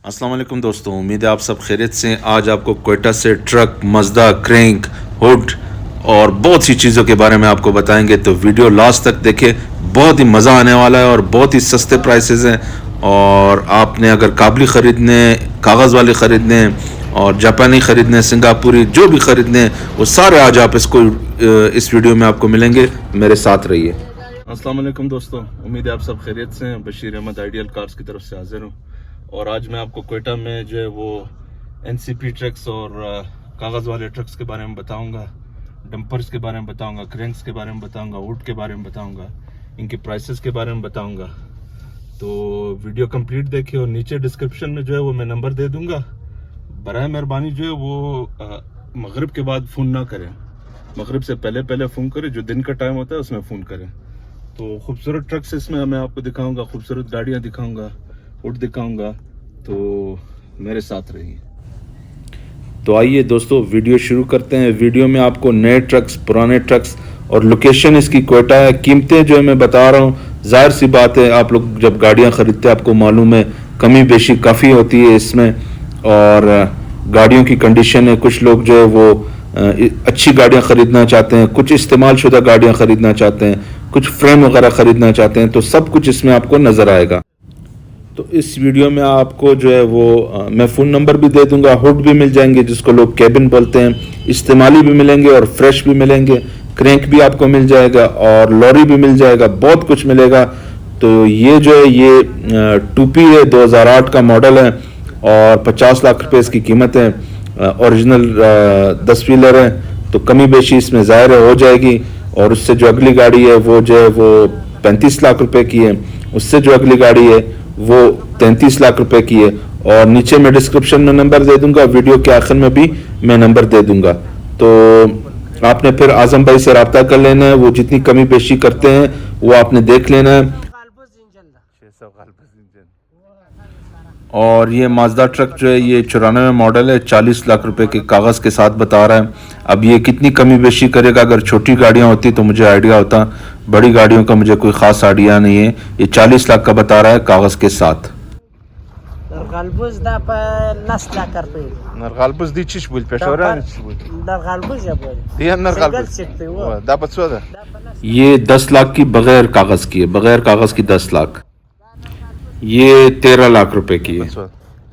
अस्सलाम वालेकुम दोस्तों, उम्मीद है आप सब खैरियत से। आज आपको क्वेटा से ट्रक, मज़दा, क्रैंक, हुड और बहुत सी चीज़ों के बारे में आपको बताएंगे, तो वीडियो लास्ट तक देखें। बहुत ही मज़ा आने वाला है और बहुत ही सस्ते प्राइसेस हैं। और आपने अगर काबली ख़रीदने, कागज़ वाले ख़रीदने और जापानी ख़रीदने, सिंगापुरी जो भी ख़रीदने, वो सारे आज आप इस वीडियो में आपको मिलेंगे। मेरे साथ रहिए। अस्सलाम वालेकुम दोस्तों, उम्मीद है आप सब खैरियत से हैं। बशीर अहमद आइडियल कार्स की तरफ से हाजिर हूँ और आज मैं आपको क्वेटा में जो है वो एनसीपी ट्रक्स और कागज़ वाले ट्रक्स के बारे में बताऊंगा, डंपर्स के बारे में बताऊंगा, क्रैंक्स के बारे में बताऊंगा, वुड के बारे में बताऊंगा, इनके प्राइसेस के बारे में बताऊंगा। तो वीडियो कंप्लीट देखिए और नीचे डिस्क्रिप्शन में जो है वो मैं नंबर दे दूंगा। बराए मेहरबानी जो है वो मगरिब के बाद फ़ोन ना करें, मगरिब से पहले फ़ोन करें। जो दिन का टाइम होता है उसमें फ़ोन करें। तो खूबसूरत ट्रक्स इसमें मैं आपको दिखाऊंगा, खूबसूरत गाड़ियाँ दिखाऊंगा, वुड दिखाऊंगा। तो मेरे साथ रहिए। तो आइए दोस्तों, वीडियो शुरू करते हैं। वीडियो में आपको नए ट्रक्स, पुराने ट्रक्स और लोकेशन इसकी क्वेटा है। कीमतें जो है मैं बता रहा हूँ, जाहिर सी बात है, आप लोग जब गाड़ियाँ ख़रीदते हैं आपको मालूम है कमी बेशी काफ़ी होती है इसमें। और गाड़ियों की कंडीशन है, कुछ लोग जो है वो अच्छी गाड़ियाँ ख़रीदना चाहते हैं, कुछ इस्तेमाल शुदा गाड़ियाँ ख़रीदना चाहते हैं, कुछ फ्रेम वगैरह ख़रीदना चाहते हैं। तो सब कुछ इसमें आपको नज़र आएगा। तो इस वीडियो में आपको जो है वो मैं फ़ोन नंबर भी दे दूंगा। हुड भी मिल जाएंगे जिसको लोग कैबिन बोलते हैं, इस्तेमाली भी मिलेंगे और फ्रेश भी मिलेंगे। क्रैंक भी आपको मिल जाएगा और लॉरी भी मिल जाएगा, बहुत कुछ मिलेगा। तो ये जो है ये टूपी है, 2008 का मॉडल है और 50 लाख रुपए इसकी कीमत है। ओरिजिनल 10 व्हीलर है, तो कमी बेशी इसमें ज़ाहिर हो जाएगी। और उससे जो अगली गाड़ी है वो जो है वो 35 लाख रुपए की है। उससे जो अगली गाड़ी है वो 33 लाख रुपए की है। और नीचे मैं डिस्क्रिप्शन में नंबर दे दूंगा, वीडियो के आखिर में भी मैं नंबर दे दूंगा। तो आपने फिर आजम भाई से रब्ता कर लेना है, वो जितनी कमी पेशी करते हैं वो आपने देख लेना है। और ये माजदा ट्रक जो है ये 94 मॉडल है, 40 लाख रुपए के कागज़ के साथ बता रहा है। अब ये कितनी कमी बेशी करेगा, अगर छोटी गाड़ियां होती तो मुझे आइडिया होता, बड़ी गाड़ियों का मुझे कोई ख़ास आइडिया नहीं है। ये 40 लाख का बता रहा है कागज़ के साथ। ये 10 लाख की बगैर कागज़ की है, बगैर कागज़ की 10 लाख। ये 13 लाख रुपए की है।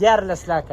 14 लाख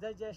15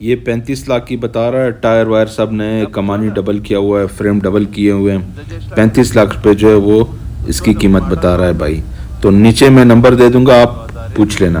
ये 35 लाख की बता रहा है। टायर वायर सब नए, कमानी डबल किया हुआ है, फ्रेम डबल किए हुए हैं। 35 लाख रुपए जो है वो इसकी कीमत बता रहा है भाई। तो नीचे मैं नंबर दे दूंगा, आप पूछ लेना।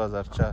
2004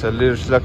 40 लाख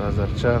2004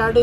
गाड़ी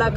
लाख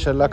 6 लाख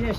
10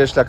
10 लाख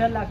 6 लाख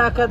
लाख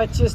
25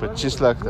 25 लाख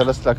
13 लाख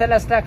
13 लाख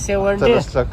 70 13 लाख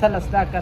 13 लाख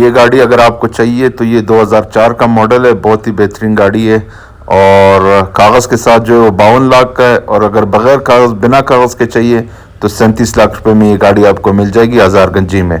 ये गाड़ी अगर आपको चाहिए तो ये 2004 का मॉडल है, बहुत ही बेहतरीन गाड़ी है और कागज़ के साथ जो है वो 52 लाख का है और अगर बगैर कागज़ बिना कागज़ के चाहिए तो 37 लाख रुपए में ये गाड़ी आपको मिल जाएगी हज़ारगंजी में।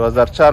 2004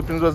250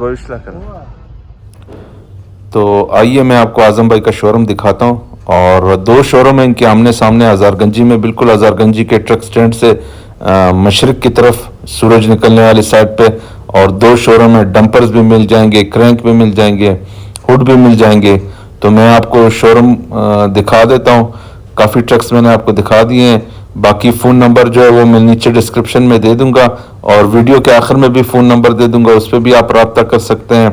22 लाख तो आइए मैं आपको आजम भाई का शोरूम दिखाता हूँ और 2 शोरूम है इनके आमने सामने हज़ारगंजी में, बिल्कुल हज़ारगंजी के ट्रक स्टैंड से मशरिक की तरफ सूरज निकलने वाली साइड पे और 2 शोरूम है। डंपर्स भी मिल जाएंगे, क्रैंक भी मिल जाएंगे, हुड भी मिल जाएंगे। तो मैं आपको शोरूम दिखा देता हूँ। काफ़ी ट्रक्स मैंने आपको दिखा दिए हैं, बाकी फ़ोन नंबर जो है वो मैं नीचे डिस्क्रिप्शन में दे दूँगा और वीडियो के आखिर में भी फ़ोन नंबर दे दूँगा, उस पर भी आप रब्ता कर सकते हैं।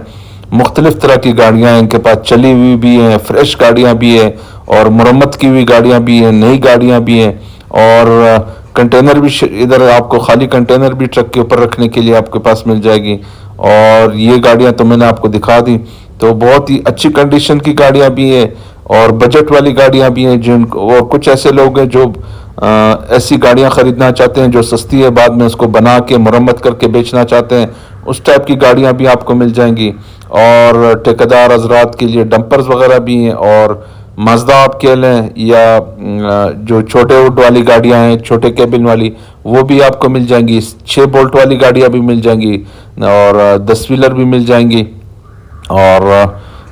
मुख्तलिफ़ तरह की गाड़ियाँ हैं इनके पास, चली हुई भी हैं, फ्रेश गाड़ियाँ भी हैं और मरम्मत की हुई गाड़ियाँ भी हैं, नई गाड़ियाँ भी हैं और कंटेनर भी इधर आपको खाली कंटेनर भी ट्रक के ऊपर रखने के लिए आपके पास मिल जाएगी। और ये गाड़ियाँ तो मैंने आपको दिखा दी। तो बहुत ही अच्छी कंडीशन की गाड़ियाँ भी हैं और बजट वाली गाड़ियाँ भी हैं जिनको, और कुछ ऐसे लोग हैं जो ऐसी गाड़ियाँ ख़रीदना चाहते हैं जो सस्ती है, बाद में उसको बना के मरम्मत करके बेचना चाहते हैं, उस टाइप की गाड़ियाँ भी आपको मिल जाएंगी। और ठेकेदार हजरात के लिए डंपर्स वगैरह भी हैं और माजदा आप कह लें या जो छोटे वुड वाली गाड़ियाँ हैं, छोटे केबिन वाली, वो भी आपको मिल जाएंगी। 6 बोल्ट वाली गाड़ियाँ भी मिल जाएंगी और 10 व्हीलर भी मिल जाएंगी और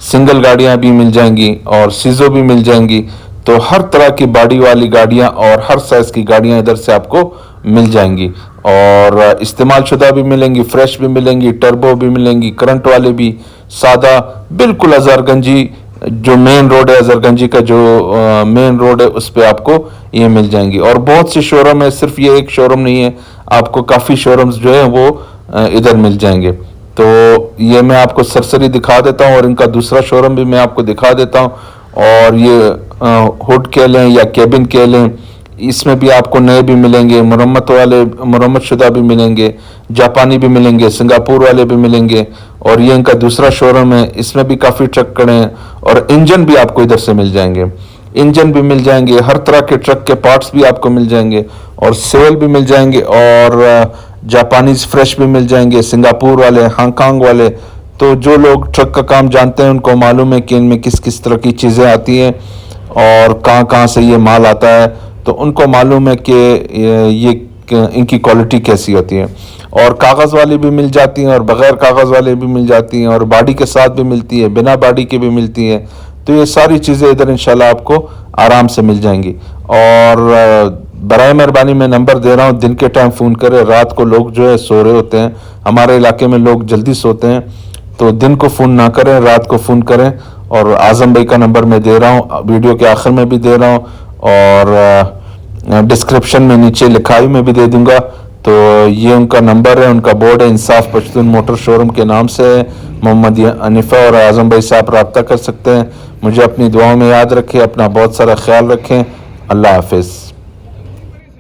सिंगल गाड़ियाँ भी मिल जाएंगी और सीजो भी मिल जाएंगी। तो हर तरह की बॉडी वाली गाड़ियाँ और हर साइज़ की गाड़ियाँ इधर से आपको मिल जाएंगी और इस्तेमाल शुदा भी मिलेंगी, फ्रेश भी मिलेंगी, टर्बो भी मिलेंगी, करंट वाले भी, सादा, बिल्कुल हज़ारगंजी जो मेन रोड है, हज़ारगंजी का जो मेन रोड है उस पे आपको ये मिल जाएंगी। और बहुत सी शोरूम है, सिर्फ ये एक शोरूम नहीं है, आपको काफ़ी शोरूम्स जो है वो इधर मिल जाएंगे। तो ये मैं आपको सरसरी दिखा देता हूँ और इनका दूसरा शोरूम भी मैं आपको दिखा देता हूँ। और ये हुड कह लें या केबिन कह लें, इसमें भी आपको नए भी मिलेंगे, मरम्मत शुदा भी मिलेंगे, जापानी भी मिलेंगे, सिंगापुर वाले भी मिलेंगे। और ये इनका दूसरा शोरूम है, इसमें भी काफ़ी ट्रक खड़े हैं और इंजन भी आपको इधर से मिल जाएंगे, इंजन भी मिल जाएंगे, हर तरह के ट्रक के पार्ट्स भी आपको मिल जाएंगे और सेल भी मिल जाएंगे और जापानीज फ्रेश भी मिल जाएंगे, सिंगापुर वाले, हांगकांग वाले। तो जो लोग ट्रक का काम जानते हैं उनको मालूम है कि इनमें किस किस तरह की चीज़ें आती हैं और कहाँ कहाँ से ये माल आता है, तो उनको मालूम है कि ये इनकी क्वालिटी कैसी होती है। और कागज़ वाली भी मिल जाती हैं और बग़ैर कागज़ वाले भी मिल जाती हैं और बाडी के साथ भी मिलती है, बिना बाडी के भी मिलती है। तो ये सारी चीज़ें इधर इंशाल्लाह आपको आराम से मिल जाएंगी। और बराए मेहरबानी मैं नंबर दे रहा हूँ, दिन के टाइम फ़ोन करें, रात को लोग जो है सो रहे होते हैं, हमारे इलाके में लोग जल्दी सोते हैं, तो दिन को फ़ोन ना करें, रात को फ़ोन करें। और आज़म भाई का नंबर मैं दे रहा हूँ, वीडियो के आखिर में भी दे रहा हूँ और डिस्क्रिप्शन में नीचे लिखाई में भी दे दूंगा। तो ये उनका नंबर है, उनका बोर्ड है, इंसाफ पश्तून मोटर शोरूम के नाम से है। मोहम्मद अनीफ़ा और आज़म भाई साहब रब्ता कर सकते हैं। मुझे अपनी दुआओं में याद रखें, अपना बहुत सारा ख्याल रखें। अल्लाह हाफिज़।